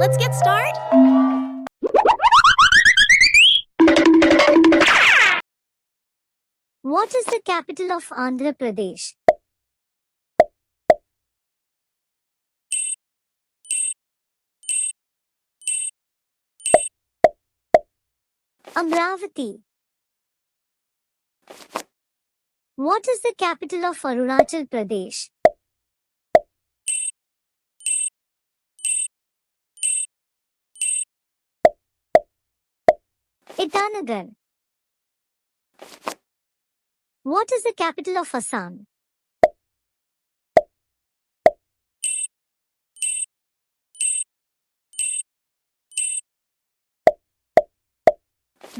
Let's get started. What is the capital of Andhra Pradesh? Amravati. What is the capital of Arunachal Pradesh? Itanagar. What is the capital of Assam?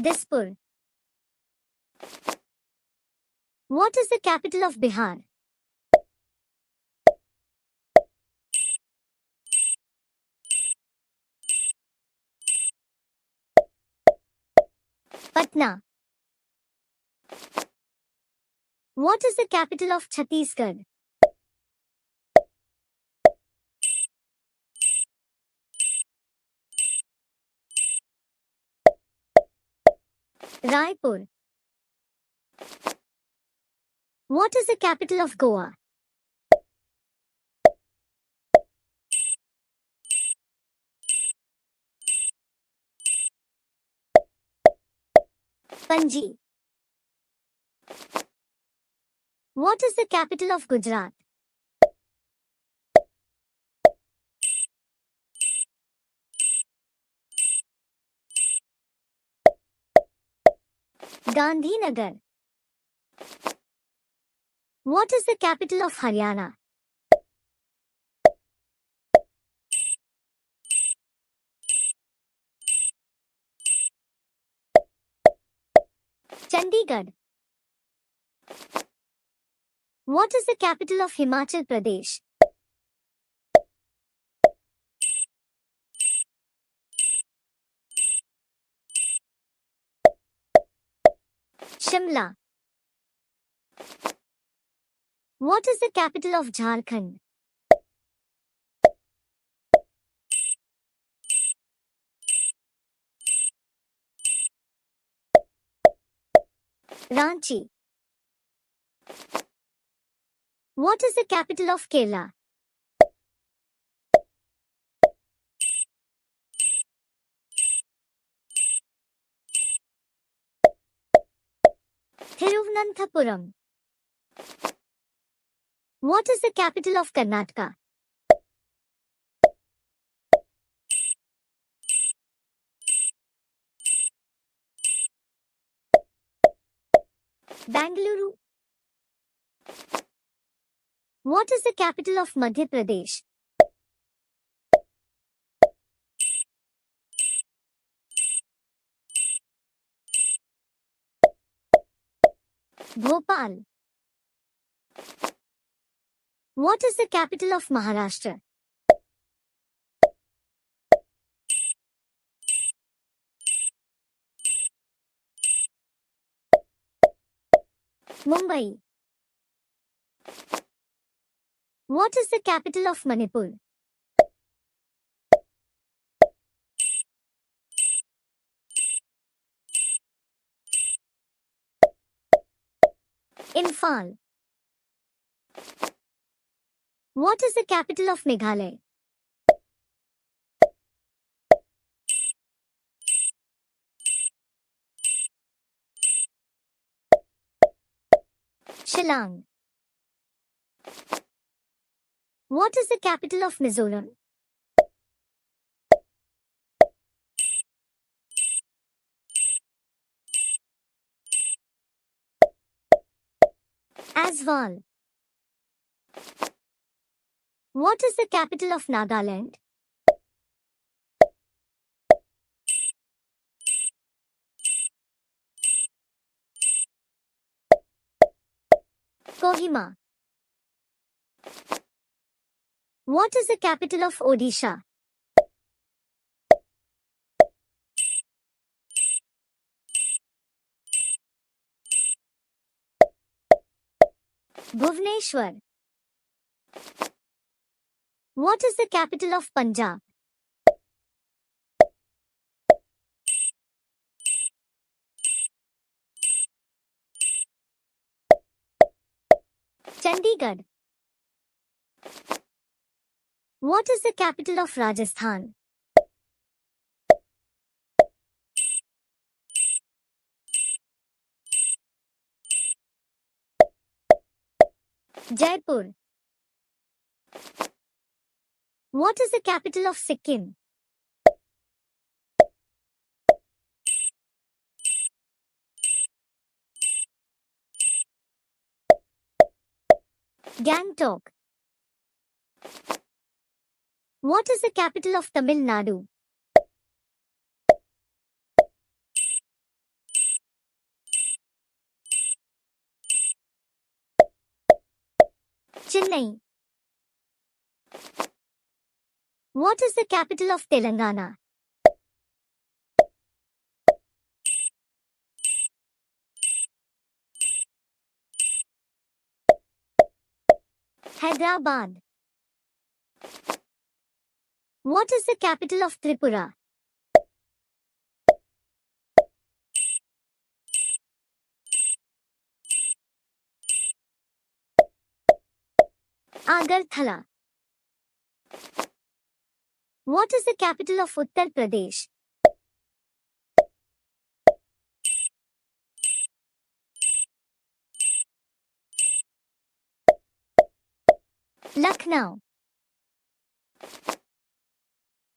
Dispur. What is the capital of Bihar? Patna. What is the capital of Chhattisgarh? Raipur. What is the capital of Goa? Panji. What is the capital of Gujarat? Gandhinagar. What is the capital of Haryana? Chandigarh. What is the capital of Himachal Pradesh? Shimla. What is the capital of Jharkhand? Ranchi. What is the capital of Kerala? Thiruvananthapuram. What is the capital of Karnataka? Bangalore. What is the capital of Madhya Pradesh? Bhopal. What is the capital of Maharashtra? Mumbai. What is the capital of Manipur? Imphal. What is the capital of Meghalaya? Shillong. What is the capital of Mizoram? Aswal. What is the capital of Nagaland? Kohima. What is the capital of Odisha? Bhubaneswar. What is the capital of Punjab? Chandigarh. What is the capital of Rajasthan? Jaipur. What is the capital of Sikkim? Gangtok. What is the capital of Tamil Nadu? Chennai. What is the capital of Telangana? Hyderabad. What is the capital of Tripura? Agartala. What is the capital of Uttar Pradesh? Lucknow.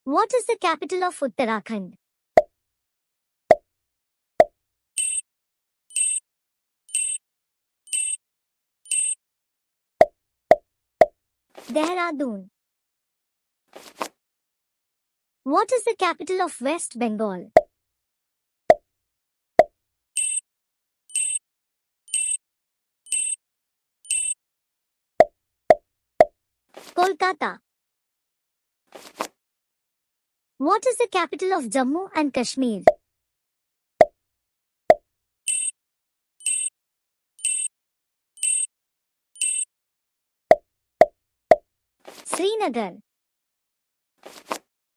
What is the capital of Uttarakhand? Dehradun. What is the capital of West Bengal? Kolkata. What is the capital of Jammu and Kashmir? Srinagar.